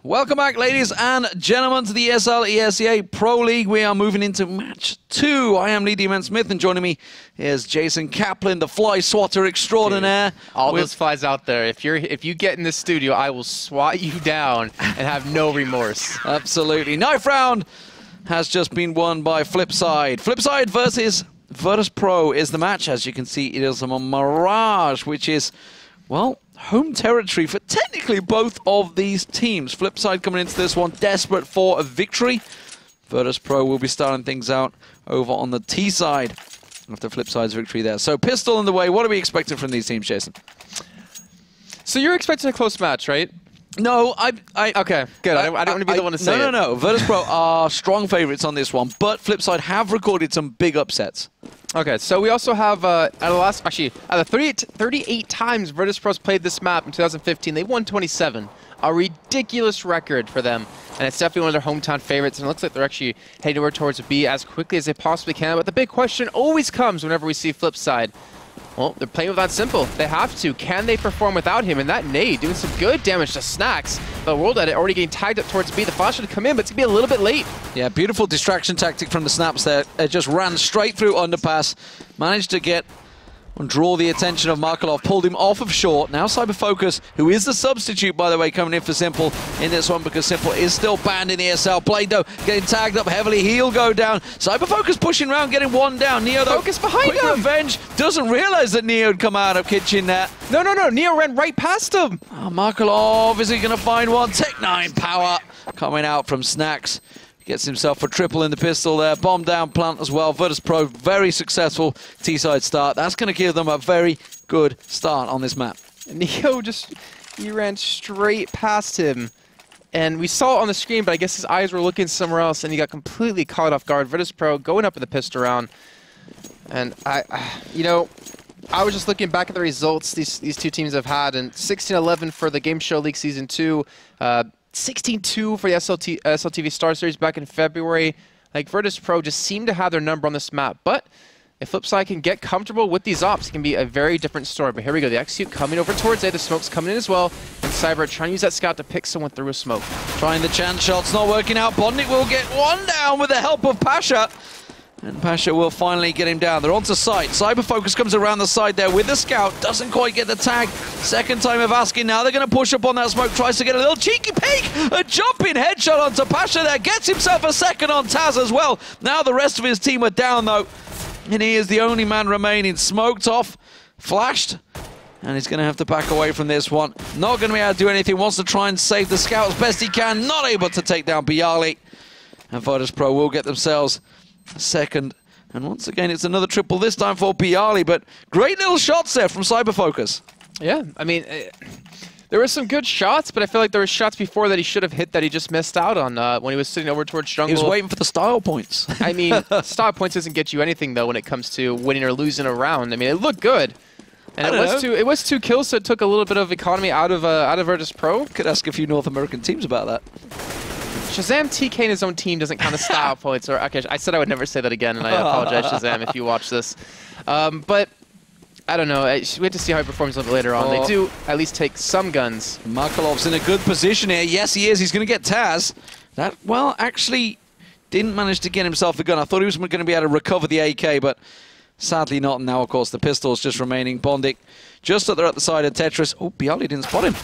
Welcome back, ladies and gentlemen, to the ESL ESEA Pro League. We are moving into match 2. I am Lee D-Man Smith, and joining me is Jason Kaplan, the fly swatter extraordinaire. Dude, all those flies out there. If you get in the studio, I will swat you down and have no remorse. Absolutely. Ninth round has just been won by Flipside. Flipside versus Virtus.Pro is the match. As you can see, it is on Mirage, which is, well, home territory for technically both of these teams. Flipside coming into this one desperate for a victory. Virtus.Pro will be starting things out over on the T side after Flipside's victory there. So pistol in the way. What are we expecting from these teams, Jason? So you're expecting a close match, right? No, okay, good. I don't want to be the one to say it. No. Virtus.Pro are strong favorites on this one, but Flipside have recorded some big upsets. Okay, so we also have, out of the 38 times Virtus.Pro's played this map in 2015, they won 27. A ridiculous record for them, and it's definitely one of their hometown favorites, and it looks like they're actually heading over towards a B as quickly as they possibly can. But the big question always comes whenever we see Flipside. Well, they're playing with that simple. They have to. Can they perform without him? And that nade doing some good damage to Snacks. The World Edit already getting tagged up towards B. The flash should come in, but it's going to be a little bit late. Yeah, beautiful distraction tactic from the Snaps there. It just ran straight through underpass. Managed to get and draw the attention of Markelov. Pulled him off of short. Now Cyberfocus, who is the substitute, by the way, coming in for Simple in this one because Simple is still banned in ESL. Blado getting tagged up heavily. He'll go down. Cyberfocus pushing around, getting one down. Neo, though, Focus behind quick him. revenge. Doesn't realize that Neo'd come out of kitchen there. No. Neo ran right past him. Oh, Markelov, is he going to find one? Tech-9 power coming out from Snacks. Gets himself a triple in the pistol there. Bomb down plant as well. Virtus.Pro, very successful T-side start. That's going to give them a very good start on this map. Neo he ran straight past him. And we saw it on the screen, but I guess his eyes were looking somewhere else, and he got completely caught off guard. Virtus.Pro going up in the pistol round. And I was just looking back at the results these two teams have had, and 16-11 for the Game Show League Season 2. 16-2 for the SLTV Star Series back in February. Like, Virtus.Pro just seem to have their number on this map. But if Flipside can get comfortable with these ops, it can be a very different story. But here we go. The Execute coming over towards A. The smoke's coming in as well. And Cyber trying to use that scout to pick someone through a smoke. Trying the chance shots, not working out. Bondnik will get one down with the help of Pasha. And Pasha will finally get him down. They're onto site. Cyberfocus comes around the side there with the scout. Doesn't quite get the tag. Second time of asking now. They're going to push up on that smoke. Tries to get a little cheeky peek. A jumping headshot onto Pasha there. Gets himself a second on Taz as well. Now the rest of his team are down though. And he is the only man remaining. Smoked off. Flashed. And he's going to have to back away from this one. Not going to be able to do anything. Wants to try and save the scout as best he can. Not able to take down Bialy. And Virtus.Pro will get themselves a second, and once again it's another triple, this time for Bialy, but great little shots there from Cyberfocus. Yeah, I mean, there were some good shots, but I feel like there were shots before that he should have hit that he just missed out on when he was sitting over towards jungle. He was waiting for the style points. I mean, style points doesn't get you anything though when it comes to winning or losing a round. I mean, it looked good, and it was two kills, so it took a little bit of economy out of Virtus.Pro. Could ask a few North American teams about that. Shazam TK in his own team doesn't count as style points. Or okay, I said I would never say that again, and I apologize, Shazam, if you watch this. But I don't know. We have to see how he performs a little bit later on. They do at least take some guns. Markelov's in a good position here. Yes, he is. He's going to get Taz. That, well, actually didn't manage to get himself a gun. I thought he was going to be able to recover the AK, but sadly not. And now, of course, the pistol's just remaining. Bondik just at the side of Tetris. Oh, Bialy didn't spot him.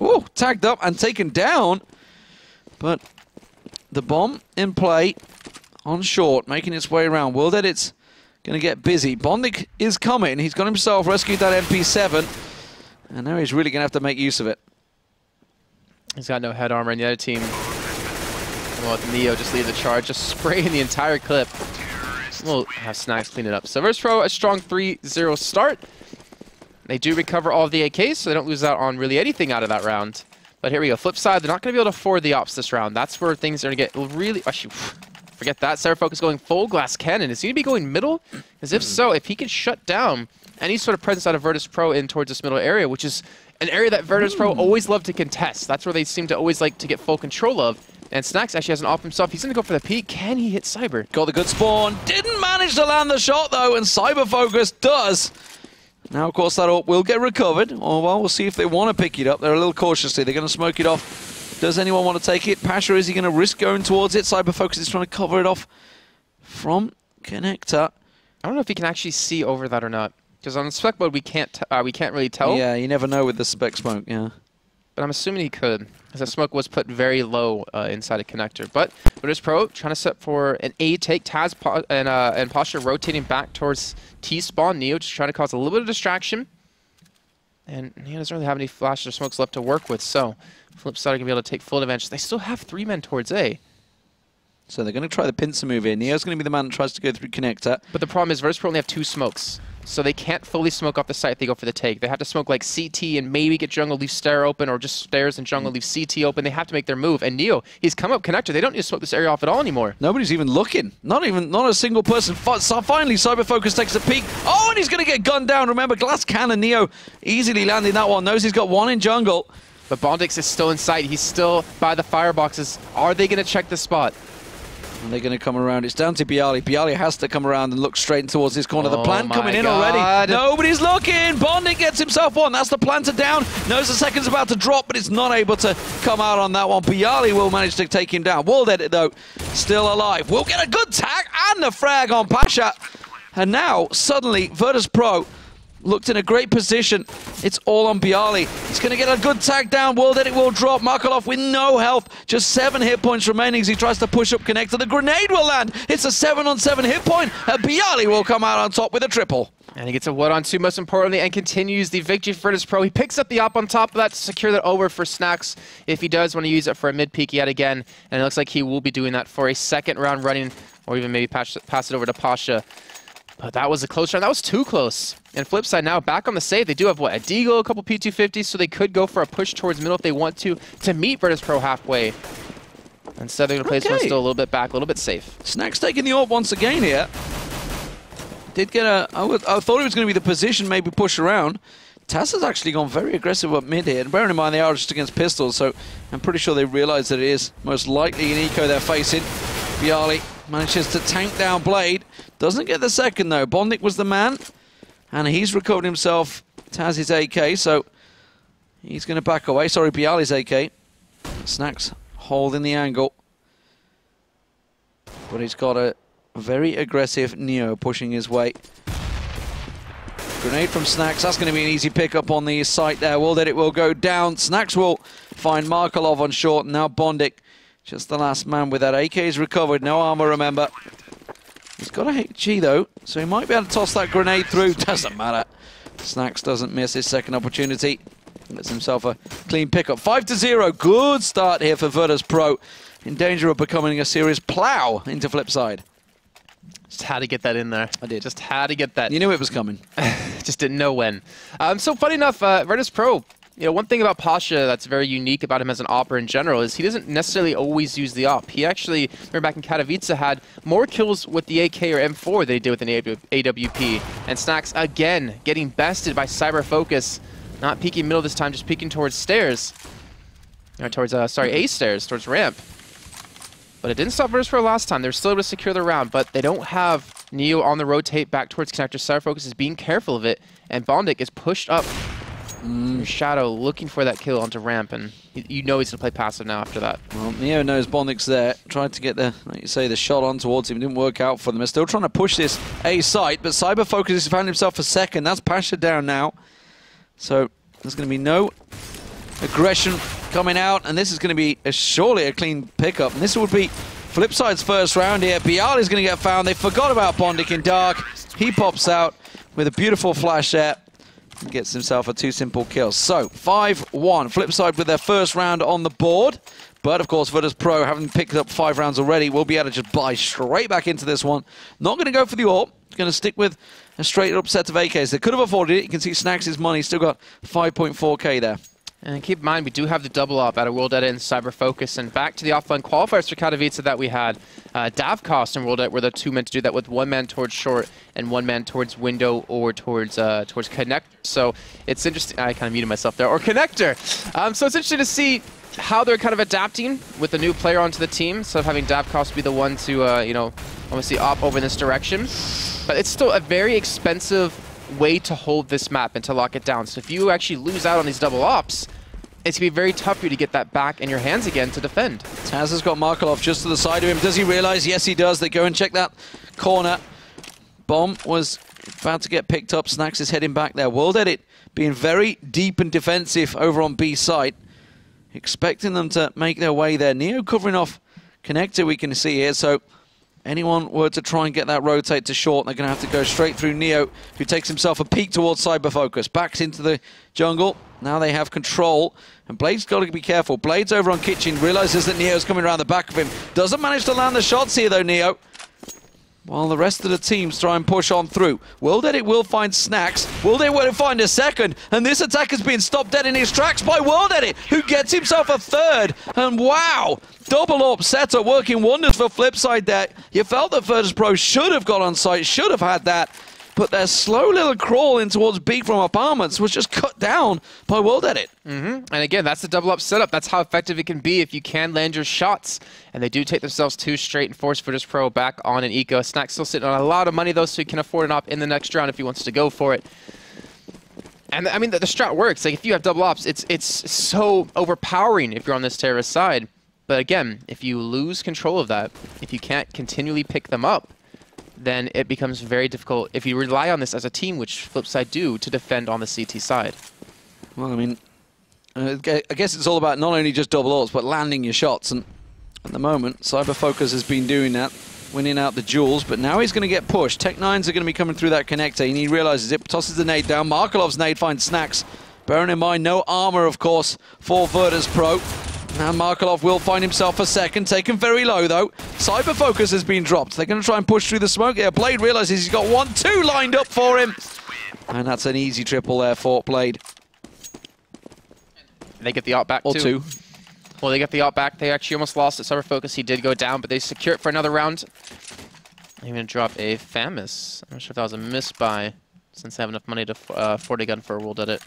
Oh, tagged up and taken down. But the bomb in play on short, making its way around. World Edit's going to get busy. Bondik is coming. He's got himself rescued that MP7. And now he's really going to have to make use of it. He's got no head armor, and the other team, well, Neo just lead the charge, just spraying the entire clip. We'll have Snacks clean it up. So Virtus.Pro, a strong 3-0 start. They do recover all of the AKs, so they don't lose out on really anything out of that round. But here we go. Flipside, they're not going to be able to afford the ops this round. That's where things are going to get really... Actually, forget that. Cyberfocus going full glass cannon. Is he going to be going middle? Because if so, if he can shut down any sort of presence out of Virtus.Pro in towards this middle area, which is an area that Virtus.Pro always love to contest. That's where they seem to always like to get full control of. And Snacks actually has an off himself. He's going to go for the peek. Can he hit Cyber? Got the good spawn. Didn't manage to land the shot, though, and Cyberfocus does. Now, of course, that will get recovered. Oh, well, we'll see if they want to pick it up. They're a little cautiously. They're going to smoke it off Does anyone want to take it? Pasha, is he going to risk going towards it? Cyberfocus is trying to cover it off from Connector. I don't know if he can actually see over that or not. Because on the spec mode, we can't really tell. Yeah, you never know with the spec smoke, yeah. But I'm assuming he could, because the smoke was put very low inside a connector. But Virtus.Pro trying to set for an A take. Taz and Pasha rotating back towards T-spawn. Neo just trying to cause a little bit of distraction. And Neo doesn't really have any flashes or smokes left to work with, so Flipsid are going to be able to take full advantage. They still have 3 men towards A. So they're going to try the pincer move here. Neo's going to be the man that tries to go through connector. But the problem is Virtus.Pro only have 2 smokes. So they can't fully smoke off the site if they go for the take. They have to smoke like CT and maybe get jungle, leave stair open, or just stairs and jungle, leave CT open. They have to make their move. And Neo, he's come up connector. They don't need to smoke this area off at all anymore. Nobody's even looking. Not a single person. Finally, Cyberfocus takes a peek. Oh, and he's going to get gunned down. Remember, glass cannon. Neo easily landing that one. Knows he's got 1 in jungle. But Bondix is still in sight. He's still by the fireboxes. Are they going to check the spot? And they're going to come around. It's down to Bialy. Bialy has to come around and look straight towards this corner. The plant coming in already. Nobody's looking. Bonding gets himself one. That's the planter down. Knows the second's about to drop, but it's not able to come out on that one. Bialy will manage to take him down. World though, still alive. We'll get a good tag and the frag on Pasha. And now, suddenly, Virtus.Pro looked in a great position. It's all on Bialy. He's going to get a good tag down. World Edit will drop. Markolov with no health. Just 7 hit points remaining as he tries to push up connector. The grenade will land. It's a 7-on-7 hit point. And Bialy will come out on top with a triple. And he gets a 1-on-2 most importantly and continues the victory for Virtus.Pro. He picks up the op on top of that to secure that over for Snacks if he does want to use it for a mid-peak yet again. And it looks like he will be doing that for a second round running, or even maybe pass it over to Pasha. But that was a close round. That was too close. And Flipside now back on the save. They do have, what, a Deagle, a couple P250s, so they could go for a push towards middle if they want to meet Virtus.Pro halfway. Instead, they're going to play this one still a little bit back, a little bit safe. Snacks taking the AWP once again here. Did get a... I thought it was going to be the position, maybe push around. Taz has actually gone very aggressive up mid here. And bearing in mind, they are just against pistols, so I'm pretty sure they realise that it is most likely an eco they're facing. Bialy manages to tank down Blade. Doesn't get the second, though. Bondic was the man, and he's recovered himself Taz's AK, so he's going to back away. Sorry, Bialy's AK. Snacks holding the angle. But he's got a very aggressive Neo pushing his way. Grenade from Snacks. That's going to be an easy pickup on the site there. World Edit will go down. Snacks will find Markolov on short. Now Bondic, just the last man with that. AK is recovered. No armor, remember. He's got a HG though, so he might be able to toss that grenade through. Doesn't matter. Snacks doesn't miss his second opportunity. Gets himself a clean pickup. 5-0. Good start here for Virtus.Pro. In danger of becoming a serious plow into Flipside. Just had to get that in there. I did. Just had to get that. You knew it was coming. Just didn't know when. So funny enough, Virtus.Pro, you know, one thing about Pasha that's very unique about him as an opper in general is he doesn't necessarily always use the op. He actually, remember back in Katowice, had more kills with the AK or M4 than he did with an AWP. And Snacks, again, getting bested by Cyberfocus. Not peeking middle this time, just peeking towards stairs. Or towards, A stairs, towards ramp. But it didn't stop Virtus.Pro last time. They were still able to secure the round, but they don't have Neo on the rotate back towards connector. Cyberfocus is being careful of it, and Bondic is pushed up. Shadow looking for that kill onto ramp, and you know he's going to play passive now after that. Well, Neo knows Bondic's there. Tried to get the, like you say, the shot on towards him. It didn't work out for them. They're still trying to push this A site, but Cyberfocus has found himself a second. That's Pasha down now. So there's going to be no aggression coming out, and this is going to be surely a clean pickup. And this would be Flipside's first round here. Bialy's going to get found. They forgot about Bondic in dark. He pops out with a beautiful flash there. Gets himself a 2 simple kills. So, 5-1. Flipside with their first round on the board. But, of course, Virtus.Pro, having picked up 5 rounds already, will be able to just buy straight back into this one. Not going to go for the AWP. Going to stick with a straight-up set of AKs. They could have afforded it. You can see Snacks' money. Still got 5.4k there. And keep in mind, we do have the double op out of World Edit and Cyberfocus. And back to the offline qualifiers for Katowice that we had. Davcost and World Edit were the 2 men to do that, with 1 man towards short and 1 man towards window or towards connector. So it's interesting. I kind of muted myself there. Or connector. So it's interesting to see how they're kind of adapting with the new player onto the team. Instead of having Davcost be the one to, you know, obviously op over in this direction. But it's still a very expensive way to hold this map and to lock it down. So if you actually lose out on these double ops, it's going to be very tough for you to get that back in your hands again to defend. Taz has got Markelov just to the side of him. Does he realize? Yes, he does. They go and check that corner. Bomb was about to get picked up. Snacks is heading back there. World Edit being very deep and defensive over on B side. Expecting them to make their way there. Neo covering off Connector, we can see here. So anyone were to try and get that rotate to short, they're going to have to go straight through Neo, who takes himself a peek towards Cyberfocus. Backs into the jungle. Now they have control. And Blade's got to be careful. Blade's over on Kitchen. Realizes that Neo's coming around the back of him. Doesn't manage to land the shots here, though, Neo. While the rest of the teams try and push on through. World Edit will find Snacks. World Edit will find a second. And this attack has been stopped dead in his tracks by World Edit, who gets himself a third. And wow, double AWP setup working wonders for Flipside there. You felt that Virtus.Pro should have got on site, should have had that. But their slow little crawl in towards B from apartments was just cut down by World Edit. And again, that's the double up setup. That's how effective it can be if you can land your shots. And they do take themselves 2 straight and force Virtus.Pro back on an eco. Snack's still sitting on a lot of money, though, so he can afford an op in the next round if he wants to go for it. And I mean, the strat works. Like, if you have double ops, it's so overpowering if you're on this terrorist side. But again, if you lose control of that, if you can't continually pick them up, then it becomes very difficult if you rely on this as a team, which Flipside do, to defend on the CT side. Well, I mean, I guess it's all about not only just double ults, but landing your shots. And at the moment, Cyberfocus has been doing that, winning out the duels, but now he's going to get pushed. Tech-9s are going to be coming through that connector, and he realizes it, tosses the nade down. Markelov's nade finds Snacks. Bearing in mind, no armor, of course, for Virtus.Pro. Now Markelov will find himself a second, taken very low though. Cyberfocus has been dropped. They're going to try and push through the smoke here. Blade realizes he's got 1-2 lined up for him. And that's an easy triple there for Blade. They get the op back or too. 2. Well, they get the op back. They actually almost lost at Cyberfocus. He did go down, but they secure it for another round. I'm going to drop a Famous. I'm not sure if that was a misbuy, since they have enough money to afford a gun for a World Edit.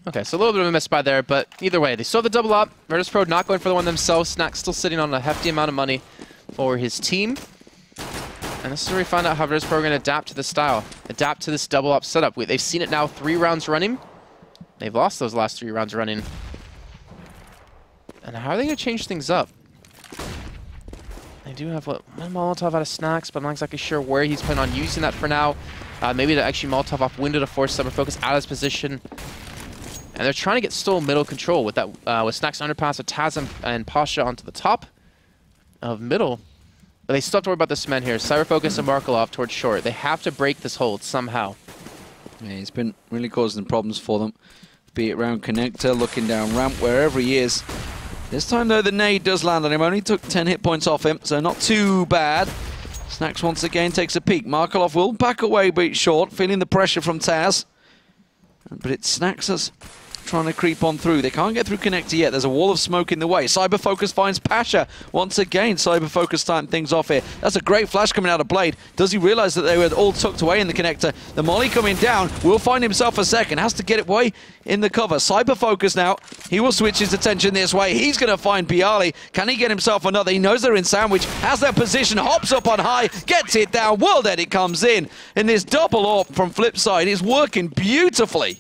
Okay, so a little bit of a misbuy there, but either way, they still have the double up. Virtus.Pro not going for the one themselves. Snack still sitting on a hefty amount of money for his team. And this is where we find out how Virtus.Pro are going to adapt to this style, adapt to this double up setup. They've seen it now 3 rounds running. They've lost those last 3 rounds running. And how are they going to change things up? They do have one Molotov out of Snacks, but I'm not exactly sure where he's planning on using that for now. Maybe to actually Molotov off window to force Cyberfocus out of his position. And they're trying to get still middle control with that with Snacks underpass with Taz and Pasha onto the top of middle. But they still have to worry about this man here. Cyberfocus and Markelov towards short. They have to break this hold somehow. Yeah, he's been really causing problems for them. Be it round connector, looking down ramp, wherever he is. This time though, the nade does land on him. Only took 10 hit points off him, so not too bad. Snacks once again takes a peek. Markelov will back away, but short, feeling the pressure from Taz. But it's Snacks us trying to creep on through. They can't get through connector yet. There's a wall of smoke in the way. Cyberfocus finds Pasha. Once again, Cyberfocus starting things off here. That's a great flash coming out of Blade. Does he realize that they were all tucked away in the connector? The molly coming down will find himself a second. Has to get it away in the cover. Cyberfocus now. He will switch his attention this way. He's going to find Bialy. Can he get himself another? He knows they're in sandwich. Has their position. Hops up on high. Gets it down. World Edit comes in. And this double AWP from Flipside is working beautifully.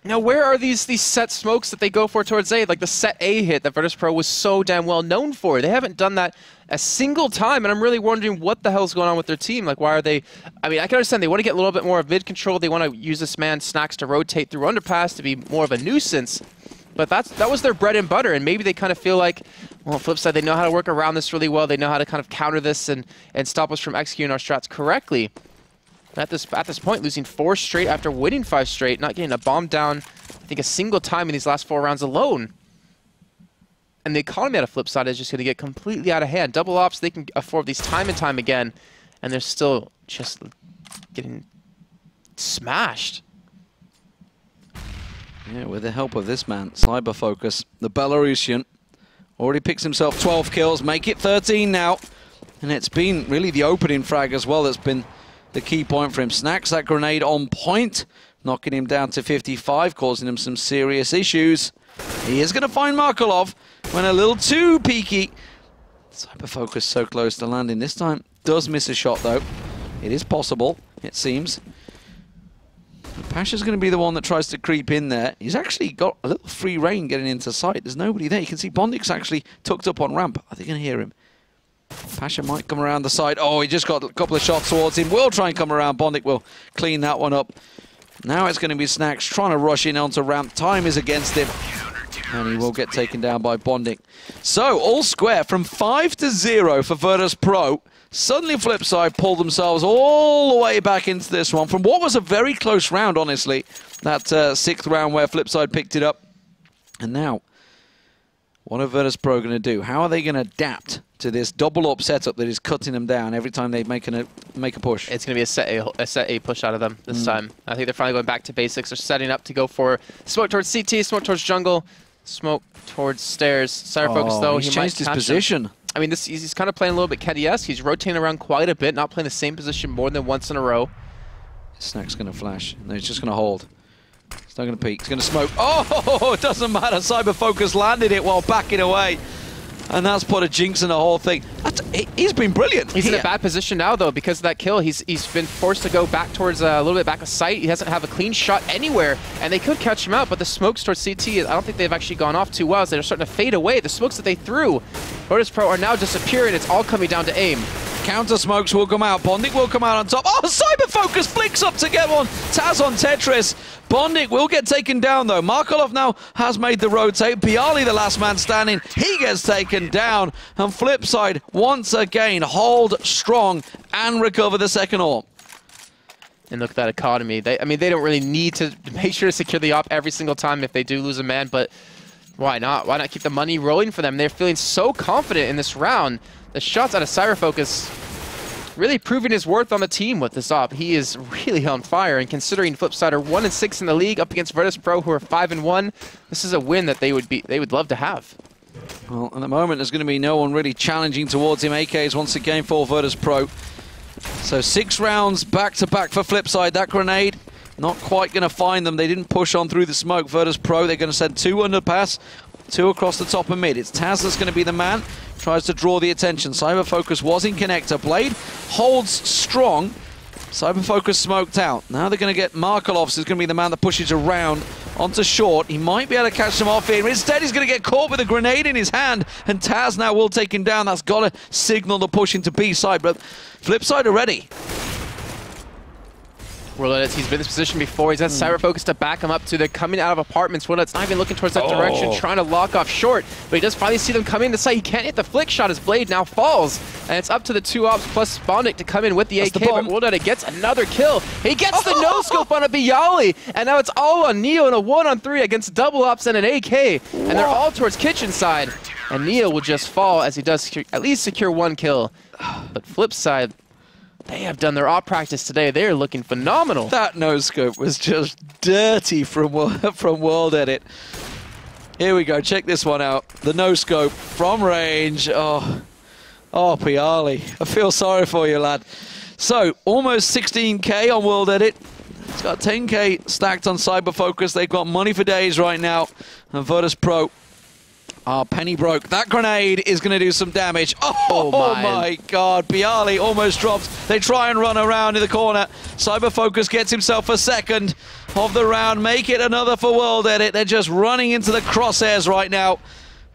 Now, where are these set smokes that they go for towards A? Like the set A hit that Virtus.Pro was so damn well known for. They haven't done that a single time, and I'm really wondering what the hell's going on with their team. Like, why are they... I mean, I can understand they want to get a little bit more of mid control. They want to use this man, Snacks, to rotate through underpass to be more of a nuisance. But that was their bread and butter, and maybe they kind of feel like, well, flip side, they know how to work around this really well. They know how to kind of counter this and stop us from executing our strats correctly. At this point, losing 4 straight after winning 5 straight, not getting a bomb down, I think, a single time in these last 4 rounds alone. And the economy out of Flipside is just going to get completely out of hand. Double ops, they can afford these time and time again, and they're still just getting smashed. Yeah, with the help of this man, Cyberfocus, the Belarusian, already picks himself 12 kills, make it 13 now. And it's been really the opening frag as well that's been the key point for him. Snacks that grenade on point, knocking him down to 55, causing him some serious issues. He is going to find Markelov when a little too peaky. Cyberfocus so close to landing. This time does miss a shot though. It is possible, it seems. Pasha's going to be the one that tries to creep in there. He's actually got a little free reign getting into sight. There's nobody there. You can see Bondik's actually tucked up on ramp. Are they going to hear him? Pasha might come around the side. Oh, he just got a couple of shots towards him. Will try and come around. Bondik will clean that one up. Now it's going to be Snacks trying to rush in onto ramp. Time is against him. And he will get taken down by Bondik. So, all square from 5-0 for Virtus.Pro. Suddenly Flipside pulled themselves all the way back into this one from what was a very close round, honestly. That sixth round where Flipside picked it up. And now, what are Virtus.Pro going to do? How are they going to adapt to this double-up setup that is cutting them down every time they make a push? It's going to be a set A push out of them this time. I think they're finally going back to basics. They're setting up to go for smoke towards CT, smoke towards jungle, smoke towards stairs. Cyber Focus, though, he's changed his position. I mean, he's kind of playing a little bit Keddy-esque. He's rotating around quite a bit, not playing the same position more than once in a row. Snack's going to flash. No, he's just going to hold. He's not going to peek. He's going to smoke. Oh, it doesn't matter. Cyber Focus landed it while backing away. And that's put a jinx in the whole thing. He's been brilliant. He's in a bad position now, though, because of that kill. He's been forced to go back towards a little bit back of sight. He doesn't have a clean shot anywhere, and they could catch him out, but the smokes towards CT, I don't think they've actually gone off too well, as they're starting to fade away. The smokes that they threw, Virtus.Pro are now disappearing. It's all coming down to aim. Counter smokes will come out. Bondik will come out on top. Oh, Cyber Focus blinks up to get one. Taz on Tetris. Bondik will get taken down, though. Markolov now has made the rotate. Bialy, the last man standing, he gets taken down. And Flipside, once again, hold strong and recover the second AWP. And look at that economy. I mean, they don't really need to make sure to secure the AWP every single time if they do lose a man, but why not? Why not keep the money rolling for them? They're feeling so confident in this round. The shots out of Cyber Focus really proving his worth on the team with this AWP. He is really on fire, and considering Flipside are 1-6 in the league up against Virtus.Pro, who are 5-1, this is a win that they would love to have. Well, at the moment, there's going to be no one really challenging towards him. AKs once again for Virtus.Pro. So 6 rounds back-to-back for Flipside. That grenade, not quite going to find them. They didn't push on through the smoke. Virtus.Pro, they're going to send 2 underpass, 2 across the top and mid. It's Taz that's going to be the man. Tries to draw the attention. Cyber Focus was in connector. Blade holds strong. Cyber Focus smoked out. Now they're going to get Markolovs, who's going to be the man that pushes around onto short. He might be able to catch them off here. Instead, he's going to get caught with a grenade in his hand, and Taz now will take him down. That's got to signal the push into B side, but Flipside are ready. He's been in this position before. He's had Cyber Focus to back him up to. They're coming out of apartments. Warlet's not even looking towards that direction, trying to lock off short. But he does finally see them coming in the side. He can't hit the flick shot. His blade now falls. And it's up to the 2 AWPs plus Bondik to come in with the AK. But Warlet gets another kill. He gets the no-scope on a Bialy. And now it's all on Neo in a 1-on-3 against double AWPs and an AK. And they're all towards kitchen side. And Neo will just fall as he does at least secure 1 kill. But Flipside, they have done their AWP practice today. They're looking phenomenal. That no-scope was just dirty from World Edit. Here we go. Check this one out. The no-scope from range. Oh, Bialy. I feel sorry for you, lad. So, almost 16K on World Edit. It's got 10K stacked on Cyber Focus. They've got money for days right now. And Virtus.Pro penny broke. That grenade is going to do some damage. Oh my God. Bialy almost drops. They try and run around in the corner. Cyber Focus gets himself a second of the round. Make it another for World Edit. They're just running into the crosshairs right now.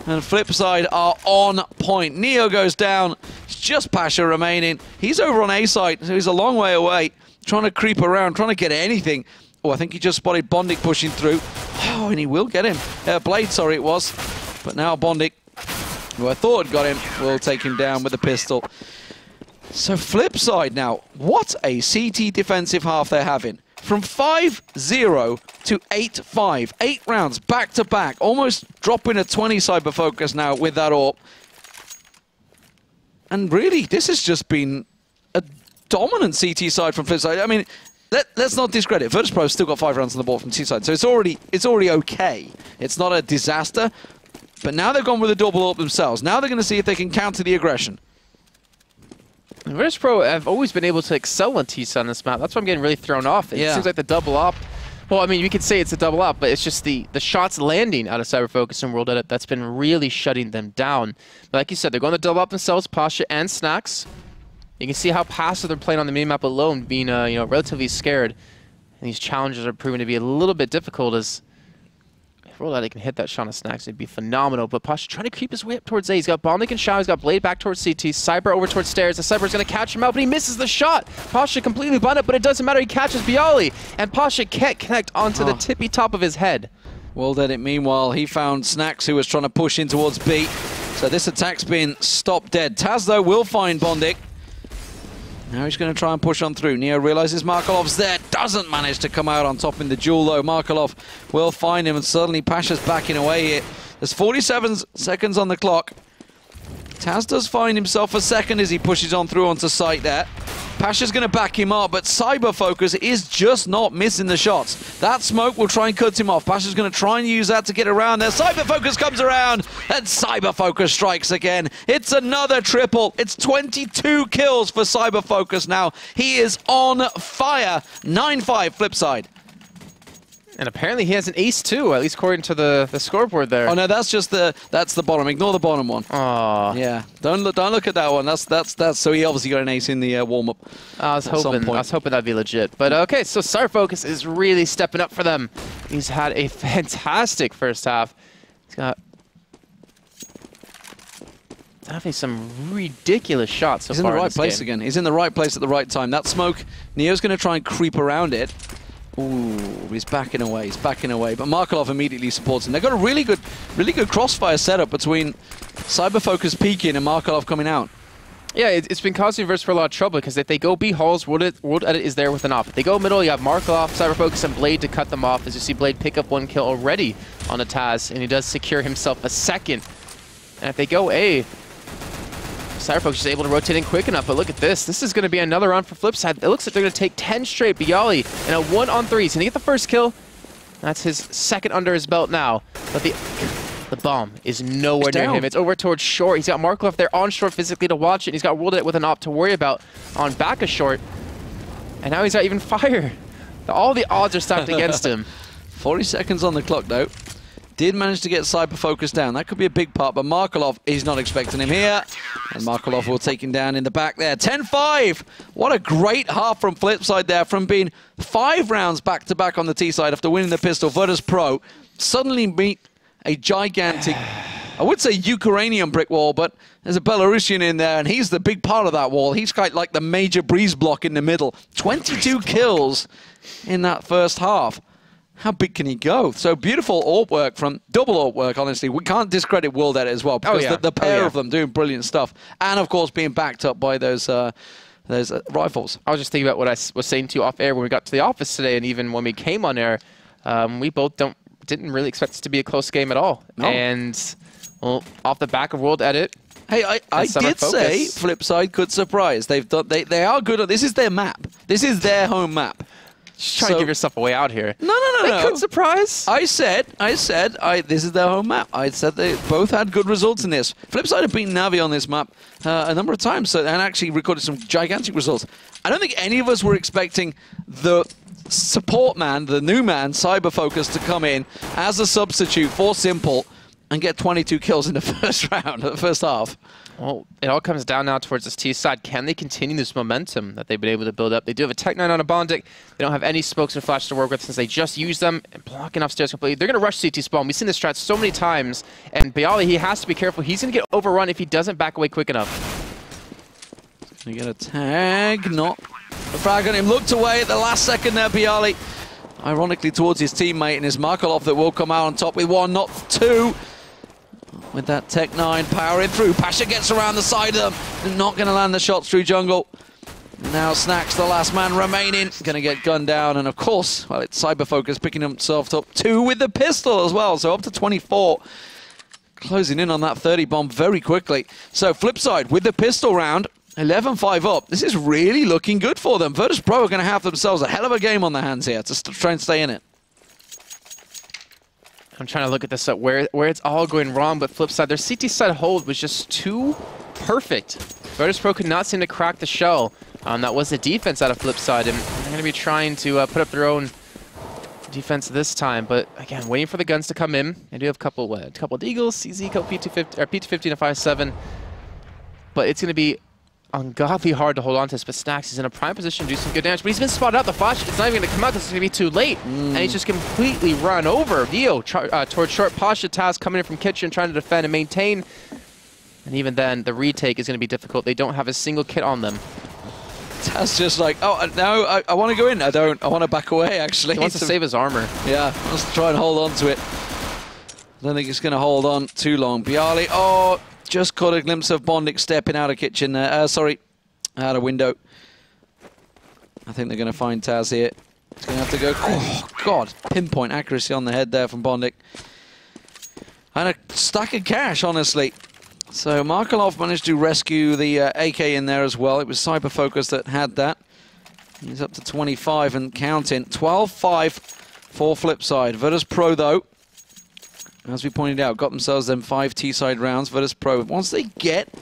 And Flipside are on point. Neo goes down. It's just Pasha remaining. He's over on A site, so he's a long way away. Trying to creep around, trying to get anything. Oh, I think he just spotted Bondik pushing through. Oh, and he will get him. Blade, sorry, it was. But now Bondik, who I thought had got him, will take him down with a pistol. So Flipside now, what a CT defensive half they're having. From 5-0 to 8-5. 8 rounds back-to-back. Almost dropping a 20 Cyber Focus now with that AWP. And really, this has just been a dominant CT side from Flipside. I mean, let's not discredit. Virtus.Pro still got 5 rounds on the board from T side, so it's already okay. It's not a disaster. But now they've gone with a double AWP themselves. Now they're going to see if they can counter the aggression. Virtus.Pro have always been able to excel on T-side on this map. That's why I'm getting really thrown off. It seems like the double AWP. Well, I mean, you could say it's a double AWP, but it's just the shots landing out of Cyber Focus and World Edit that's been really shutting them down. But like you said, they're going to double AWP themselves, Pasha and Snacks. You can see how passive they're playing on the minimap alone, being relatively scared. And these challenges are proving to be a little bit difficult as if Rolati can hit that shot on Snacks, it'd be phenomenal. But Pasha trying to creep his way up towards A. He's got Bondic and Shao. He's got Blade back towards CT. Cyber over towards Stairs. The Cyber's going to catch him out, but he misses the shot. Pasha completely blind up, but it doesn't matter. He catches Bialy. And Pasha can't connect onto the tippy top of his head. WorldEdit, meanwhile, he found Snacks, who was trying to push in towards B. So this attack's been stopped dead. Taz, though, will find Bondic. Now he's going to try and push on through. Neo realizes Markelov's there. Doesn't manage to come out on top in the duel, though. Markelov will find him, and suddenly Pasha's backing away here. There's 47 seconds on the clock. Taz does find himself a second as he pushes on through onto site there. Pasha's going to back him up, but Cyber Focus is just not missing the shots. That smoke will try and cut him off. Pasha's going to try and use that to get around there. Cyber Focus comes around, and Cyber Focus strikes again. It's another triple. It's 22 kills for Cyber Focus now. He is on fire. 9-5 Flipside. And apparently he has an ace too, at least according to the scoreboard there. Oh no, that's just that's the bottom. Ignore the bottom one. Oh. Yeah, don't look at that one. That's so he obviously got an ace in the warm up. I was hoping that'd be legit. But okay, so Cyber Focus is really stepping up for them. He's had a fantastic first half. He's got definitely some ridiculous shots so far. He's in the right place game. again. He's in the right place at the right time. That smoke, Neo's going to try and creep around it. Ooh, he's backing away. He's backing away. But Markelov immediately supports him. They've got a really good crossfire setup between Cyber Focus peeking and Markelov coming out. Yeah, it's been causing Virtus.Pro a lot of trouble because if they go B halls, WorldEdit is there with an off. If they go middle, you have Markelov, Cyber Focus, and Blade to cut them off. As you see Blade pick up one kill already on a Taz, and he does secure himself a second. And if they go A, Cyber Focus is able to rotate in quick enough, but look at this. This is going to be another round for Flipside. It looks like they're going to take 10 straight. Bialy in a 1-on-3. He's going to get the first kill. That's his second under his belt now. But the bomb is nowhere near him. It's over towards short. He's got Markelov there on short physically to watch it. And he's got WorldEdit with an op to worry about on back of short. And now he's got even fire. All the odds are stacked against him. 40 seconds on the clock, though. Did manage to get Cyber Focus down. That could be a big part, but Markelov is not expecting him here. And Markelov will take him down in the back there. 10-5. What a great half from Flipside there. From being 5 rounds back-to-back on the T side after winning the pistol, Virtus.Pro suddenly meet a gigantic, I would say Ukrainian brick wall, but there's a Belarusian in there, and he's the big part of that wall. He's got like the major breeze block in the middle. 22 kills in that first half. How big can he go? So beautiful AWP work from double AWP work, honestly. We can't discredit WorldEdit as well because the pair of them doing brilliant stuff. And, of course, being backed up by those rifles. I was just thinking about what I was saying to you off air when we got to the office today, and even when we came on air, we both didn't really expect this to be a close game at all. No. And, well, off the back of WorldEdit. Hey, I did say Flipside could surprise. They are good. This is their map. This is their home map. Just trying to give yourself a way out here. No. They could surprise. I said, this is their home map. I said they both had good results in this. Flipside have beaten Navi on this map a number of times, and actually recorded some gigantic results. I don't think any of us were expecting the support man, the new man, Cyber Focus, to come in as a substitute for Simple and get 22 kills in the first round, the first half. Well, it all comes down now towards this T side. Can they continue this momentum that they've been able to build up? They do have a Tech 9 on a Bondic. They don't have any smokes or flash to work with since they just used them and blocking off stairs completely. They're going to rush CT spawn. We've seen this strat so many times. And Bialy, he has to be careful. He's going to get overrun if he doesn't back away quick enough. Going to get a tag. Not the frag on him. Looked away at the last second there, Bialy. Ironically towards his teammate, and his Markelov that will come out on top with 1, not 2. With that Tech 9 powering through. Pasha gets around the side of them. They're not going to land the shots through jungle. Now Snacks, the last man remaining, going to get gunned down. And of course, well, it's Cyber Focus picking himself up 2 with the pistol as well. So up to 24. Closing in on that 30 bomb very quickly. So Flipside with the pistol round. 11-5 up. This is really looking good for them. Virtus.Pro are going to have themselves a hell of a game on their hands here to try and stay in it. I'm trying to look at this up where it's all going wrong, but Flipside, their CT side hold was just too perfect. Virtus.Pro could not seem to crack the shell. That was the defense out of Flipside, and they're going to be trying to put up their own defense this time. But again, waiting for the guns to come in. They do have a couple of Eagles, CZ, couple P250, or P250 and a 5.7. But it's going to be ungodly hard to hold on to this, but Snax is in a prime position to do some good damage. But he's been spotted out. The flash, it's not even going to come out because it's going to be too late. And he's just completely run over. Neo towards short. Pasha, Taz coming in from kitchen, trying to defend and maintain. And even then, the retake is going to be difficult. They don't have a single kit on them. Taz just like, oh, no, I want to go in. I don't. I want to back away, actually. He wants to save his armor. Yeah, let's try and hold on to it. I don't think he's going to hold on too long. Bialy, oh, just caught a glimpse of Bondik stepping out of kitchen there. Sorry, out of window. I think they're going to find Taz here. He's going to have to go. Oh, God. Pinpoint accuracy on the head there from Bondik. And a stack of cash, honestly. So Markelov managed to rescue the AK in there as well. It was Cyber Focus that had that. He's up to 25 and counting. 12-5 for Flipside. Virtus.Pro, though, as we pointed out, got themselves them 5 T-side rounds. Virtus.Pro, once they get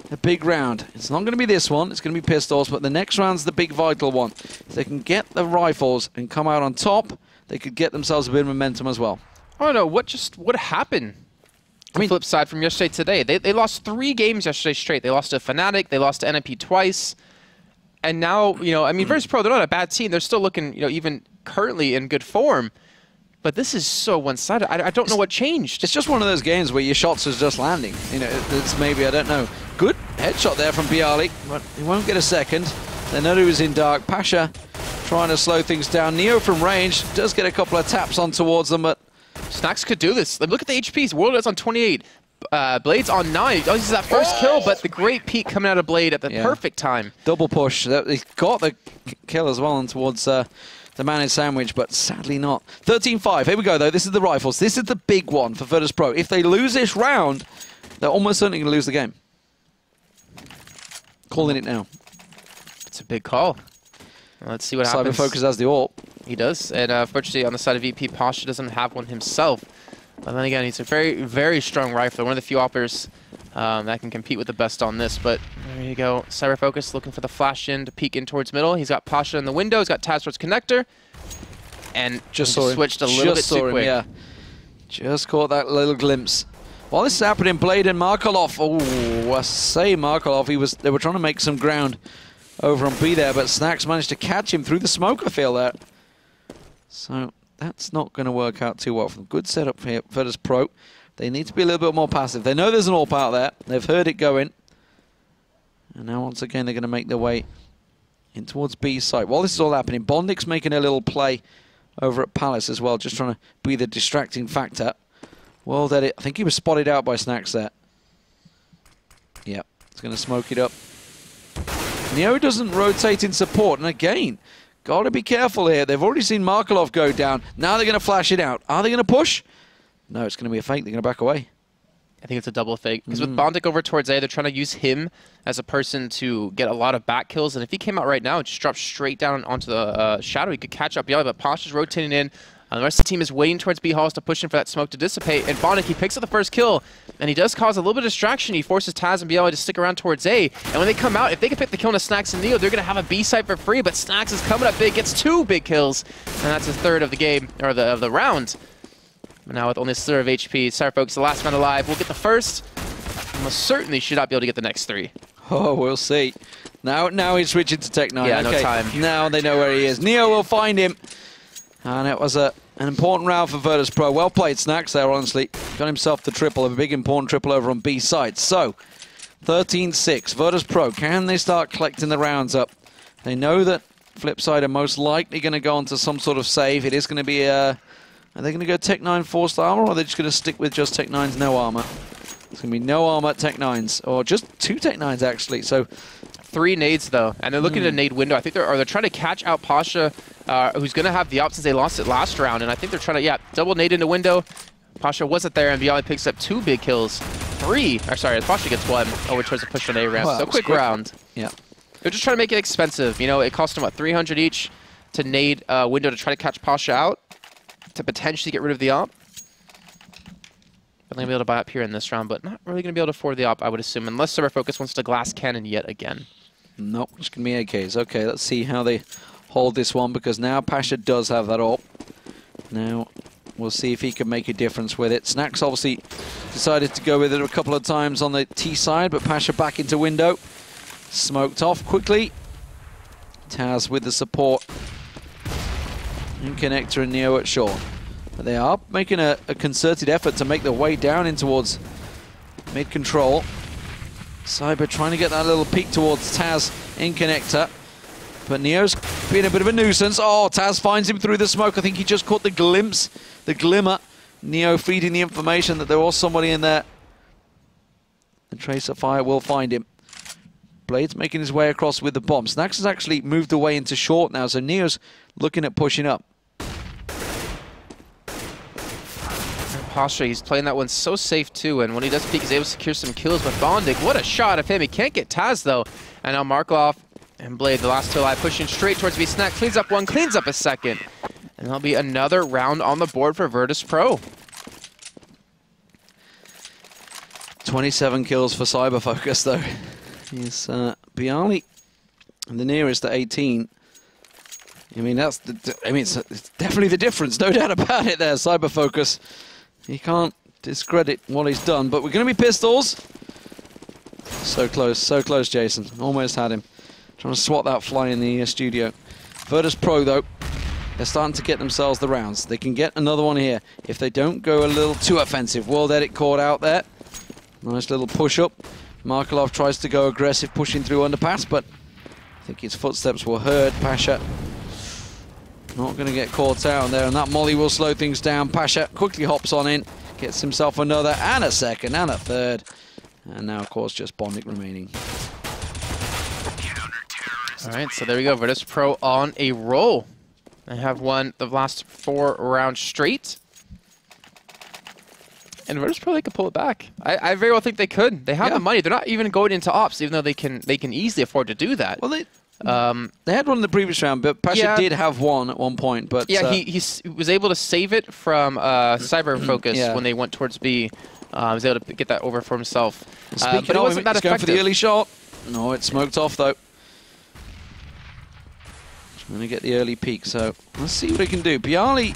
a big round, it's not going to be this one, it's going to be pistols, but the next round's the big vital one. If they can get the rifles and come out on top, they could get themselves a bit of momentum as well. I don't know, what happened? I mean, flip side from yesterday to today. They lost 3 games yesterday straight. They lost to Fnatic, they lost to NMP twice, and now, you know, I mean, Virtus.Pro, they're not a bad team. They're still looking, you know, even currently in good form. But this is so one-sided. I don't know what changed. It's just one of those games where your shots are just landing. You know, it's maybe, I don't know. Good headshot there from Bialy, but he won't get a second. They know he was in dark. Pasha trying to slow things down. Neo from range does get a couple of taps on towards them, but Snax could do this. Look at the HPs. World is on 28. Blade's on 9. Oh, this is that first kill, but the great peek coming out of Blade at the perfect time. Double push. He got the kill as well and towards the man-in sandwich, but sadly not. 13-5. Here we go, though. This is the rifles. This is the big one for Virtus.Pro. If they lose this round, they're almost certainly going to lose the game. Calling it now. It's a big call. Let's see what happens. Cyber Focus has the AWP. He does, and unfortunately on the side of VP, Pasha doesn't have one himself. But then again, he's a very, very strong rifler. One of the few operators that can compete with the best on this. But there you go. Cyber Focus looking for the flash in to peek in towards middle. He's got Pasha in the window. He's got Taz towards connector. And just switched a little bit too quick. Yeah. Just caught that little glimpse. While this is happening, Blade and Markelov. Oh, I say Markelov. They were trying to make some ground over on B there, but Snax managed to catch him through the smoke, I feel that. So that's not going to work out too well for them. Good setup here for Virtus.Pro. They need to be a little bit more passive. They know there's an AWP out there. They've heard it going. And now once again they're going to make their way in towards B site. While this is all happening, Bondik's making a little play over at Palace as well, just trying to be the distracting factor. World Edit, I think he was spotted out by Snax there. Yep, it's going to smoke it up. Neo doesn't rotate in support, and again, got to be careful here. They've already seen Markelov go down. Now they're going to flash it out. Are they going to push? No, it's going to be a fake. They're going to back away. I think it's a double fake. Because with Bondik over towards A, they're trying to use him as a person to get a lot of back kills. And if he came out right now and just dropped straight down onto the shadow, he could catch up Bialy. But Pasha's rotating in. The rest of the team is waiting towards B halls to push in for that smoke to dissipate. And Bondik, he picks up the first kill. And he does cause a little bit of distraction. He forces Taz and Bialy to stick around towards A. And when they come out, if they can pick the kill on Snax and Neo, they're going to have a B site for free. But Snax is coming up big, gets 2 big kills. And that's his 3rd of the game, or of the round. But now with only a slur of HP, Cyber Focus, the last man alive, will get the first. Almost certainly should not be able to get the next 3. Oh, we'll see. Now he's switching to Tech 9. Yeah, okay. no time. Now they know where he is. Neo will find him. And it was an important round for Virtus.Pro. Well played, Snax there, honestly. Got himself the triple, a big important triple over on B side. So, 13-6. Virtus.Pro, can they start collecting the rounds up? They know that Flipside are most likely going to go on to some sort of save. It is going to be a... Are they going to go Tech 9 forced armor, or are they just going to stick with just Tech 9's no armor? It's going to be no armor Tech 9s, or just 2 Tech 9s actually. So 3 nades though, and they're looking at a nade window. I think they're trying to catch out Pasha, who's going to have the op since they lost it last round, and I think they're trying to double nade into window. Pasha wasn't there, and Bialy picks up 2 big kills. 3, or sorry, Pasha gets 1 over towards the push on A ramp. So quick round. Yeah, they're just trying to make it expensive. You know, it cost them what, 300 each to nade window to try to catch Pasha out, to potentially get rid of the op. But they're going to be able to buy up here in this round, but not really going to be able to afford the op, I would assume, unless Cyber Focus wants to glass cannon yet again. Nope, it's going to be AKs. Okay, let's see how they hold this one, because now Pasha does have that op. Now, we'll see if he can make a difference with it. Snax obviously decided to go with it a couple of times on the T side, but Pasha back into window. Smoked off quickly. Taz with the support. And Connector and Neo at short. But they are making a concerted effort to make their way down in towards mid-control. Cyber trying to get that little peek towards Taz in Connector. But Neo's being a bit of a nuisance. Oh, Taz finds him through the smoke. I think he just caught the glimpse, the glimmer. Neo feeding the information that there was somebody in there. The Tracer Fire will find him. Blade's making his way across with the bomb. Snax has actually moved away into short now, so Neo's looking at pushing up. Posture, he's playing that one so safe too, and when he does peek, he's able to secure some kills with Bondic. What a shot of him. He can't get Taz though. And now Markov and Blade, the last two alive, pushing straight towards B. Snack cleans up one, cleans up a second. And there'll be another round on the board for Virtus.Pro. 27 kills for Cyber Focus though. He's Bialy the nearest at 18. I mean, it's definitely the difference, no doubt about it there. Cyber Focus, he can't discredit what he's done, but we're going to be pistols. So close, Jason. Almost had him. Trying to swat that fly in the studio. Virtus.Pro, though, they're starting to get themselves the rounds. They can get another one here if they don't go a little too offensive. World Edit caught out there. Nice little push-up. Markelov tries to go aggressive, pushing through underpass, but I think his footsteps were heard. Pasha not going to get caught out there, and that molly will slow things down. Pasha quickly hops on in, gets himself another, and a second, and a third. And now, of course, just Bondic remaining. All right, so there we go. Virtus.Pro on a roll. They have won the last 4 rounds straight. And Virtus.Pro, they could pull it back. I very well think they could. They have the money. They're not even going into ops, even though they can easily afford to do that. Well, they had one in the previous round, but Pasha did have one at one point. But yeah, he was able to save it from Cyber Focus when they went towards B. He was able to get that over for himself. But it wasn't that effective. Going for the early shot. No, it's smoked off though. Going to get the early peek, so let's see what he can do. Bialy,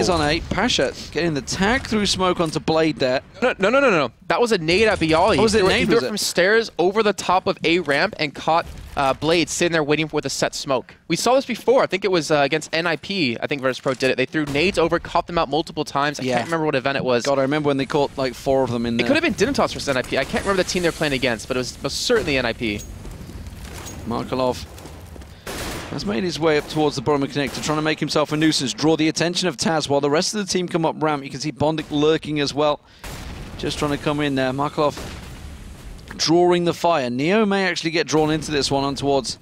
is on 8. Pasha getting the tag through smoke onto Blade there. No. That was a nade at Bialy. Was it he threw it from stairs over the top of A ramp and caught Blade sitting there waiting for the set smoke. We saw this before. I think it was against NIP. I think Virtus.Pro did it. They threw nades over, caught them out multiple times. I can't remember what event it was. God, I remember when they caught like 4 of them in there. It could have been Dinitos versus NIP. I can't remember the team they're playing against, but it was most certainly NIP. Markelov has made his way up towards the bottom of connector, trying to make himself a nuisance, draw the attention of Taz while the rest of the team come up ramp. You can see Bondic lurking as well, just trying to come in there. Markelov drawing the fire. Neo may actually get drawn into this one on towards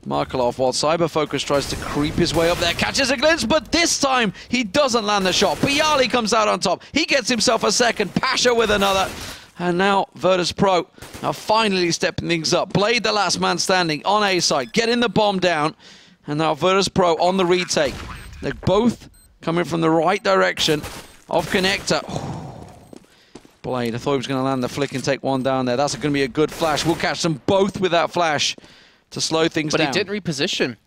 Markelov, while Cyber Focus tries to creep his way up there, catches a glimpse, but this time he doesn't land the shot. Bialy comes out on top. He gets himself a second. Pasha with another. And now Virtus.Pro are finally stepping things up. Blade, the last man standing on A side, getting the bomb down. And now Virtus.Pro on the retake. They're both coming from the right direction of connector. Blade, I thought he was going to land the flick and take one down there. That's going to be a good flash. We'll catch them both with that flash to slow things down. But he didn't reposition.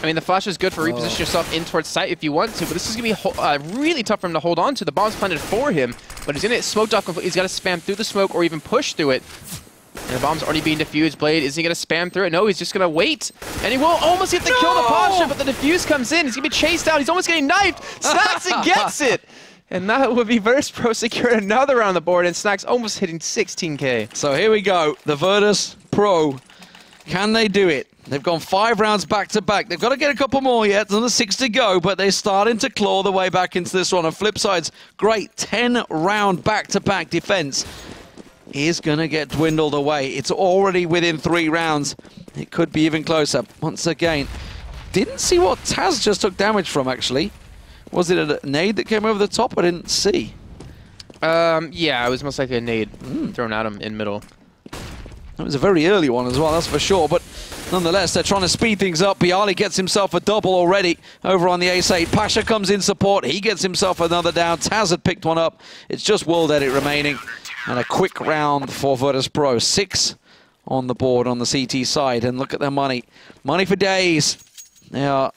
I mean, the flash is good for repositioning yourself in towards site if you want to, but this is going to be really tough for him to hold on to. The bomb's planted for him, but he's going to get smoked off completely. He's got to spam through the smoke or even push through it. And the bomb's already being defused. Blade, is he going to spam through it? No, he's just going to wait. And he will almost get the kill the posture, but the defuse comes in. He's going to be chased down. He's almost getting knifed. Snacks and gets it. And that would be Virtus.Pro securing another on the board, and Snacks almost hitting 16K. So here we go. The Virtus.Pro. Can they do it? They've gone 5 rounds back-to-back. They've got to get a couple more yet. Another 6 to go, but they're starting to claw their way back into this one. And Flipside's great 10-round back-to-back defense is going to get dwindled away. It's already within 3 rounds. It could be even closer. Once again, didn't see what Taz just took damage from, actually. Was it a nade that came over the top? I didn't see. Yeah, it was most likely a nade thrown at him in middle. It was a very early one as well, that's for sure. But nonetheless, they're trying to speed things up. Bialy gets himself a double already over on the ace 8. Pasha comes in support. He gets himself another down. Taz had picked one up. It's just World Edit remaining. And a quick round for Virtus.Pro. 6 on the board on the CT side. And look at their money. Money for days. They are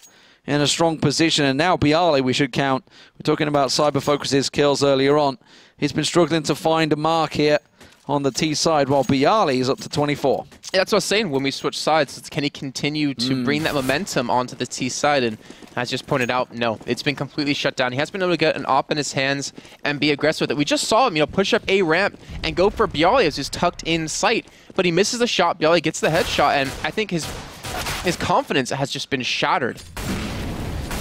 in a strong position. And now Bialy, we should count. We're talking about Cyber Focus's kills earlier on. He's been struggling to find a mark here on the T side, while Bialy is up to 24. Yeah, that's what I was saying when we switch sides. Can he continue to bring that momentum onto the T side? And as just pointed out, no, it's been completely shut down. He has been able to get an op in his hands and be aggressive with it. We just saw him, push up A ramp and go for Bialy as he's tucked in sight, but he misses the shot. Bialy gets the headshot, and I think his confidence has just been shattered.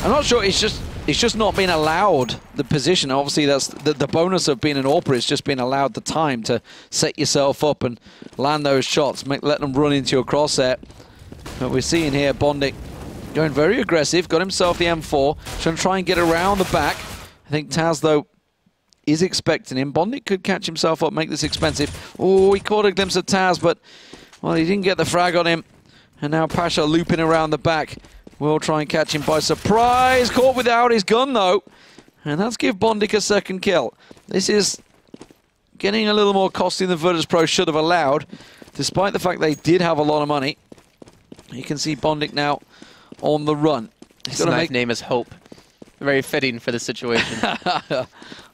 I'm not sure. It's just not being allowed the position. Obviously, that's the bonus of being an AWPer is just being allowed the time to set yourself up and land those shots, let them run into your crosshair. But we're seeing here Bondik going very aggressive, got himself the M4, trying to try and get around the back. I think Taz, though, is expecting him. Bondik could catch himself up, make this expensive. Oh, he caught a glimpse of Taz, but, well, he didn't get the frag on him. And now Pasha looping around the back. Will try and catch him by surprise. Caught without his gun, though. And that's give Bondik a second kill. This is getting a little more costly than Virtus.Pro should have allowed, despite the fact they did have a lot of money. You can see Bondik now on the run. His knife name is Hope. Very fitting for the situation.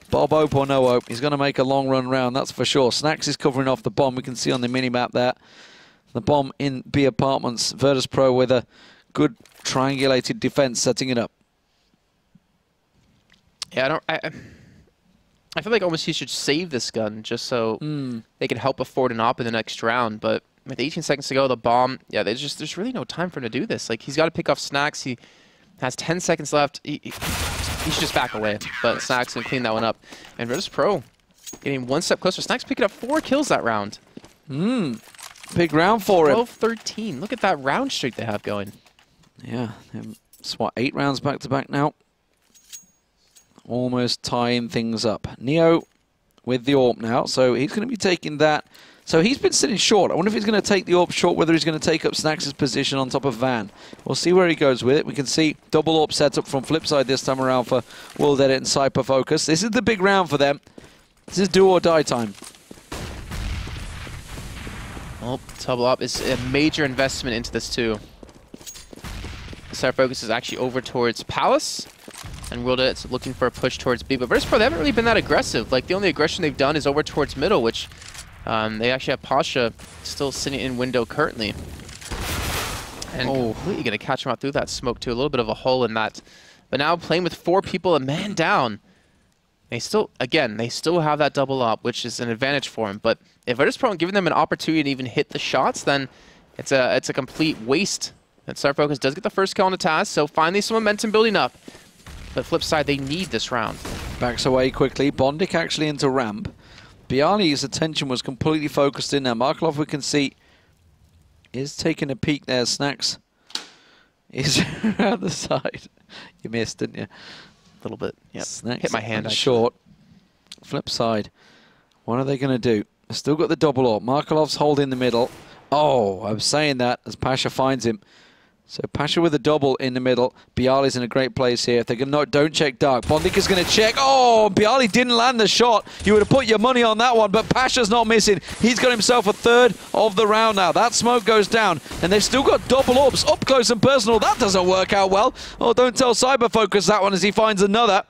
Bob Hope or no Hope. He's going to make a long run round, that's for sure. Snacks is covering off the bomb. We can see on the mini-map there. The bomb in B apartments. Virtus.Pro with a good triangulated defense setting it up. Yeah, I feel like almost he should save this gun just so they can help afford an op in the next round. But with 18 seconds to go, the bomb, yeah, there's really no time for him to do this. Like, he's got to pick off Snacks. He has 10 seconds left. He should just back away. But Snacks can clean that one up. And Virtus.Pro getting one step closer. Snacks picking up 4 kills that round. Big round for him. 12-13. Look at that round streak they have going. Yeah, it's what, 8 rounds back to back now. Almost tying things up. Neo with the AWP now, so he's going to be taking that. So he's been sitting short. I wonder if he's going to take the AWP short, whether he's going to take up Snacks' position on top of Van. We'll see where he goes with it. We can see double AWP setup from Flipside this time around for World Edit and Cypher Focus. This is the big round for them. This is do or die time. Well, double AWP is a major investment into this too. Cypher Focus is actually over towards Palace, and World Edit's looking for a push towards B. But Virtus.Pro, they haven't really been that aggressive. Like, the only aggression they've done is over towards middle, which they actually have Pasha still sitting in window currently. And completely going to catch him out through that smoke too. A little bit of a hole in that. But now playing with 4 people, a man down. They still, again, they still have that double op, which is an advantage for him. But if Virtus.Pro giving them an opportunity to even hit the shots, then it's a complete waste. And Cypher Focus does get the first kill on the Taz, so finally some momentum building up. But flip side, they need this round. Backs away quickly. Bondik actually into ramp. Bialy's attention was completely focused in there. Markelov, we can see, is taking a peek there. Snacks is around the side. You missed, didn't you? A little bit. Yep. Snacks hit my hand short. Flip side. What are they going to do? They've still got the double AWP. Markelov's holding the middle. Oh, I was saying that as Pasha finds him. So Pasha with a double in the middle. Bialy's in a great place here. If they don't check dark. Bondik is going to check. Oh, Bialy didn't land the shot. You would have put your money on that one, but Pasha's not missing. He's got himself a third of the round now. That smoke goes down, and they've still got double AWPs up close and personal. That doesn't work out well. Oh, don't tell Cyber Focus that one as he finds another.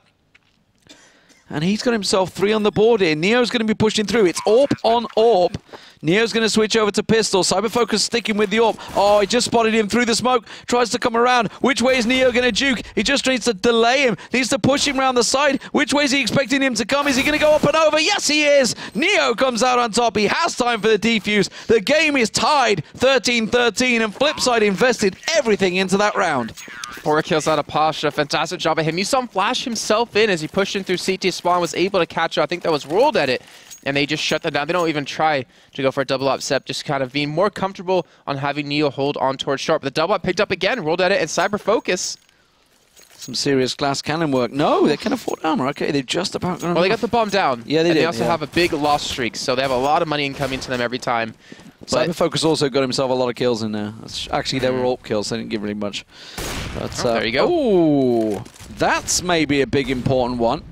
And he's got himself 3 on the board here. Neo's going to be pushing through. It's AWP on AWP. Neo's going to switch over to pistol. Cyber Focus sticking with the AWP. Oh, he just spotted him through the smoke. Tries to come around. Which way is Neo going to juke? He just needs to delay him. Needs to push him around the side. Which way is he expecting him to come? Is he going to go up and over? Yes, he is. Neo comes out on top. He has time for the defuse. The game is tied 13-13, and Flipside invested everything into that round. 4 kills out of Pasha. Fantastic job of him. You saw him flash himself in as he pushed in through CT spawn, was able to catch, I think that was World Edit, and they just shut them down. They don't even try to go for a double up step, just kind of being more comfortable on having Neo hold on towards Sharp. The double up picked up again. World Edit and Cyber Focus. Some serious glass cannon work. No, they can afford armor. Okay, they're just about going to... Well, they got the bomb down. Yeah, they did. They also have a big loss streak, so they have a lot of money incoming to them every time. Cyber Focus also got himself a lot of kills in there. Actually, they were AWP kills. They didn't give really much. But, there you go. Ooh, that's maybe a big important one.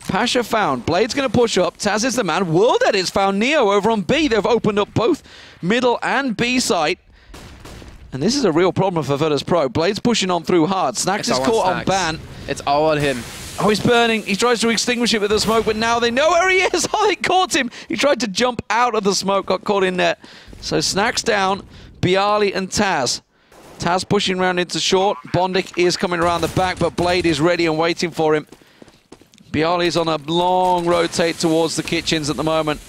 Pasha found. Blade's going to push up. Taz is the man. World Edit's found Neo over on B. They've opened up both middle and B site. And this is a real problem for Virtus.Pro. Blade's pushing on through hard. Snacks is caught on ban. It's all on him. Oh, he's burning. He tries to extinguish it with the smoke, but now they know where he is. Oh, they caught him. He tried to jump out of the smoke, got caught in there. So Snack's down, Bialy and Taz. Taz pushing around into short. Bondik is coming around the back, but Blade is ready and waiting for him. Bialy is on a long rotate towards the kitchens at the moment.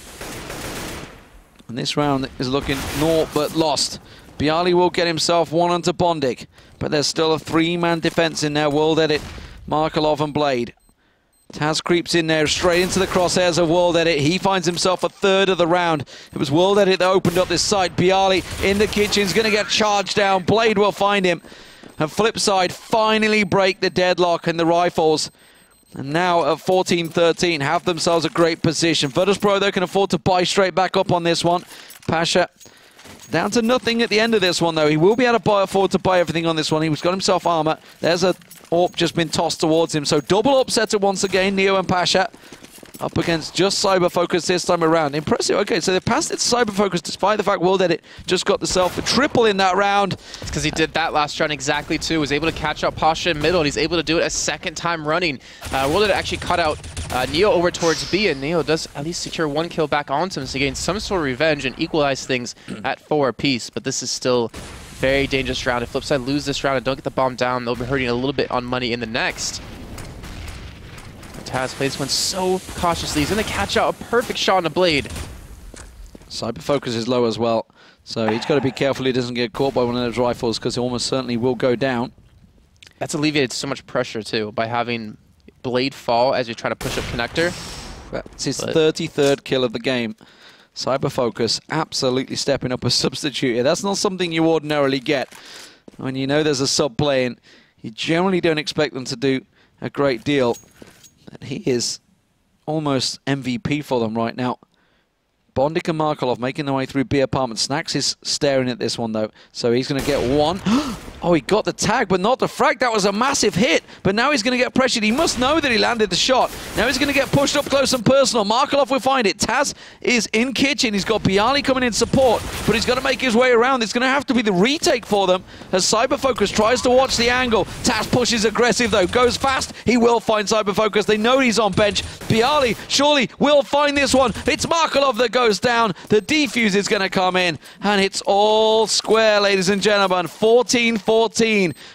And this round is looking naught but lost. Bialy will get himself one onto Bondik, but there's still a three-man defense in there. World Edit, Markelov and Blade. Taz creeps in there straight into the crosshairs of World Edit. He finds himself a third of the round. It was World Edit that opened up this side. Bialy in the kitchen is going to get charged down. Blade will find him. And Flipside finally break the deadlock in the rifles. And now at 14-13 have themselves a great position. Virtus.Pro, they can afford to buy straight back up on this one. Pasha down to nothing at the end of this one, though. He will be able to afford to buy everything on this one. He's got himself armor. There's a AWP just been tossed towards him. So double upsetter once again, Neo and Pasha. Up against just Cyber Focus this time around. Impressive. Okay, so they passed it to Cyber Focus despite the fact World Edit just got themselves a triple in that round. It's because he did that last round exactly too. Was able to catch out Pasha in middle, and he's able to do it a second time running. World Edit actually cut out Neo over towards B, and Neo does at least secure one kill back onto him to gain some sort of revenge and equalize things at 4 apiece. But this is still very dangerous round. If Flipside lose this round and don't get the bomb down, they'll be hurting a little bit on money in the next. Taz plays one so cautiously. He's going to catch out a perfect shot on the Blade. Cyber Focus is low as well, so he's got to be careful he doesn't get caught by one of those rifles, because he almost certainly will go down. That's alleviated so much pressure too by having Blade fall as you try to push up connector. That's his 33rd kill of the game. Cyber Focus absolutely stepping up a substitute here. That's not something you ordinarily get. When you know there's a sub playing, you generally don't expect them to do a great deal. And he is almost MVP for them right now. Bondik and Markelov making their way through B apartment. Snacks is staring at this one, though. So he's going to get one. Oh, he got the tag, but not the frag. That was a massive hit. But now he's going to get pressured. He must know that he landed the shot. Now he's going to get pushed up close and personal. Markelov will find it. Taz is in kitchen. He's got Bialy coming in support, but he's got to make his way around. It's going to have to be the retake for them as Cyber Focus tries to watch the angle. Taz pushes aggressive, though. Goes fast. He will find Cyber Focus. They know he's on bench. Bialy surely will find this one. It's Markelov that goes down. The defuse is going to come in, and it's all square, ladies and gentlemen. 14-14.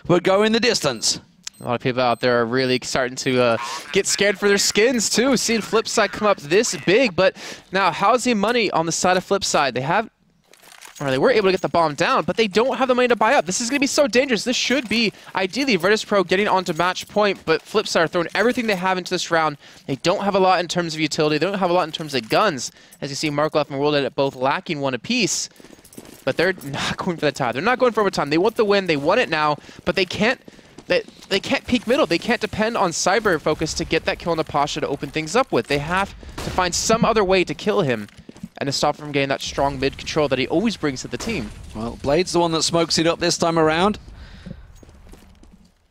We're going the distance. A lot of people out there are really starting to get scared for their skins too. Seeing Flipside come up this big, but now how's the money on the side of Flipside? They were able to get the bomb down, but they don't have the money to buy up. This is going to be so dangerous. This should be, ideally, Virtus.Pro getting onto match point, but Flipside are throwing everything they have into this round. They don't have a lot in terms of utility. They don't have a lot in terms of guns. As you see, Markelov and World Edit both lacking one apiece, but they're not going for the tie. They're not going for overtime. They want the win. They want it now, but they can't peek middle. They can't depend on Cyber Focus to get that kill on the Pasha to open things up with. They have to find some other way to kill him and to stop him from getting that strong mid control that he always brings to the team. Well, Blade's the one that smokes it up this time around.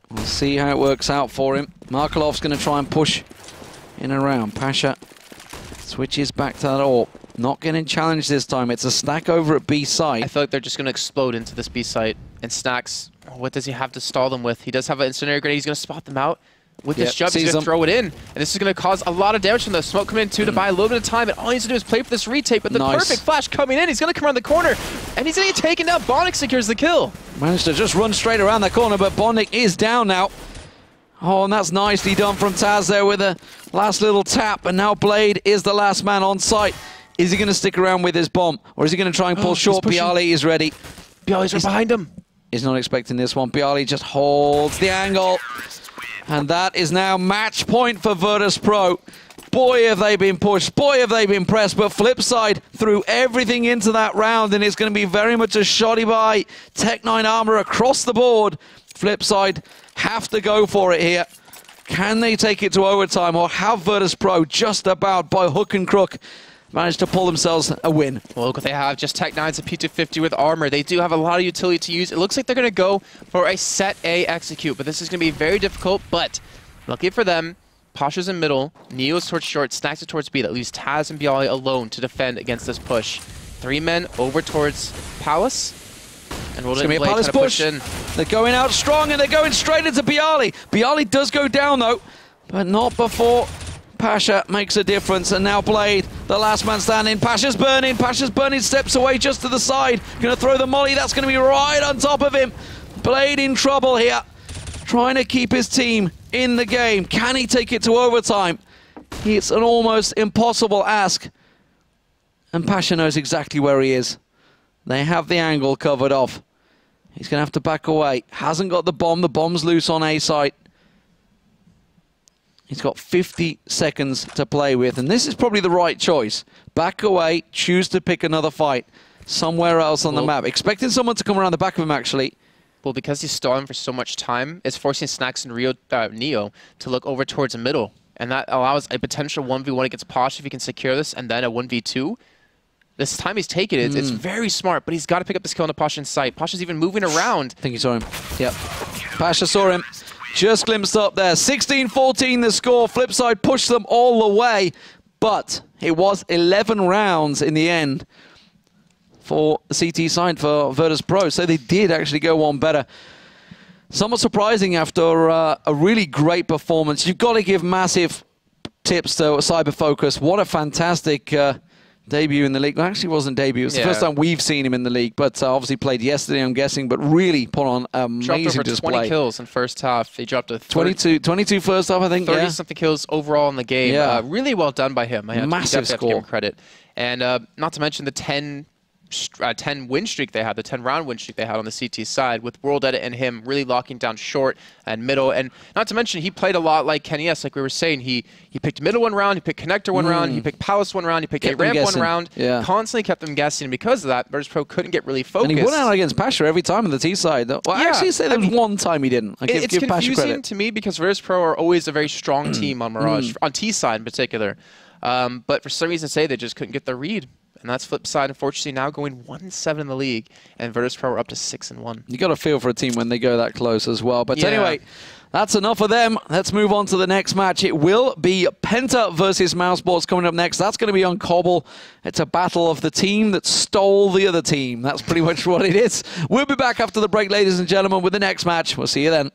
We'll see how it works out for him. Markelov's going to try and push in and around. Pasha switches back to that AWP. Not getting challenged this time. It's a Snack over at B site. I feel like they're just going to explode into this B site. And Snacks, what does he have to stall them with? He does have an incendiary grenade. He's going to spot them out. With this jump, he's going to throw it in. And this is going to cause a lot of damage from the smoke coming in, too, to buy a little bit of time. And all he needs to do is play for this retake. But the perfect flash coming in, he's going to come around the corner. And he's going to get taken down. Bondik secures the kill. Managed to just run straight around the corner, but Bondik is down now. Oh, and that's nicely done from Taz there with a last little tap. And now Blade is the last man on site. Is he going to stick around with his bomb? Or is he going to try and pull short? Bialy is ready. Bialy's right behind him. He's not expecting this one. Bialy just holds the angle. And that is now match point for Virtus.Pro. Boy, have they been pushed. Boy, have they been pressed. But Flipside threw everything into that round, and it's going to be very much a shoddy by Tech-9 armor across the board. Flipside have to go for it here. Can they take it to overtime, or have Virtus.Pro just about by hook and crook managed to pull themselves a win? Well, look what they have. Just Tech-9's a P250 with armor. They do have a lot of utility to use. It looks like they're going to go for a set A execute, but this is going to be very difficult. But lucky for them, Pasha's in middle, Neo's towards short, Snacks it towards B. That leaves Taz and Bialy alone to defend against this push. 3 men over towards Palace. And it's going to be a Palace push. They're going out strong, and they're going straight into Bialy. Bialy does go down, though. but not before Pasha makes a difference. And now Blade, the last man standing. Pasha's burning. Pasha's burning, steps away just to the side. Going to throw the molly. That's going to be right on top of him. Blade in trouble here. Trying to keep his team in the game. Can he take it to overtime? It's an almost impossible ask. And Pasha knows exactly where he is. They have the angle covered off. He's going to have to back away. Hasn't got the bomb. The bomb's loose on A site. He's got 50 seconds to play with, and this is probably the right choice. Back away, choose to pick another fight somewhere else on the map. Expecting someone to come around the back of him, actually. Well, because he's stalling for so much time, it's forcing Snax and Neo to look over towards the middle, and that allows a potential 1v1 against Posh if he can secure this, and then a 1v2. This time he's taken it, it's very smart, but he's got to pick up this kill on the Pasha in sight. Pasha's even moving around. I think he saw him. Yep. Pasha saw him. Just glimpsed up there. 16-14 the score. Flipside pushed them all the way, but it was 11 rounds in the end for the CT side for Virtus.Pro, so they did actually go one better. Somewhat surprising after a really great performance. You've got to give massive tips to CyberFocus. What a fantastic debut in the league. Well, actually, it wasn't debut. It was the first time we've seen him in the league, but obviously played yesterday, I'm guessing, but really put on amazing display. 20 kills in first half. He dropped a 22 first half, I think. 30-something kills overall in the game. Yeah. Really well done by him. Massive score. Have to give him credit. And not to mention the 10 win streak they had, the 10-round win streak they had on the CT side, with World Edit and him really locking down short and middle. And not to mention, he played a lot like Kenny S, like we were saying. He picked middle one round, he picked connector one round, he picked palace one round, he picked ramp one round. Yeah. Constantly kept them guessing. And because of that, Virtus.Pro couldn't get really focused. And he won out against Pasha every time on the T side. Well, yeah, actually, say there was one time he didn't. It's confusing to me because Virtus.Pro are always a very strong team on Mirage, on T side in particular. But for some reason, they just couldn't get the read. And that's Flipside, unfortunately, now going 1-7 in the league, and Virtus.Pro are up to 6-1. You got a feel for a team when they go that close as well. But anyway, that's enough of them. Let's move on to the next match. It will be Penta versus Mouseboards coming up next. That's going to be on Cobble. It's a battle of the team that stole the other team. That's pretty much what it is. We'll be back after the break, ladies and gentlemen, with the next match. We'll see you then.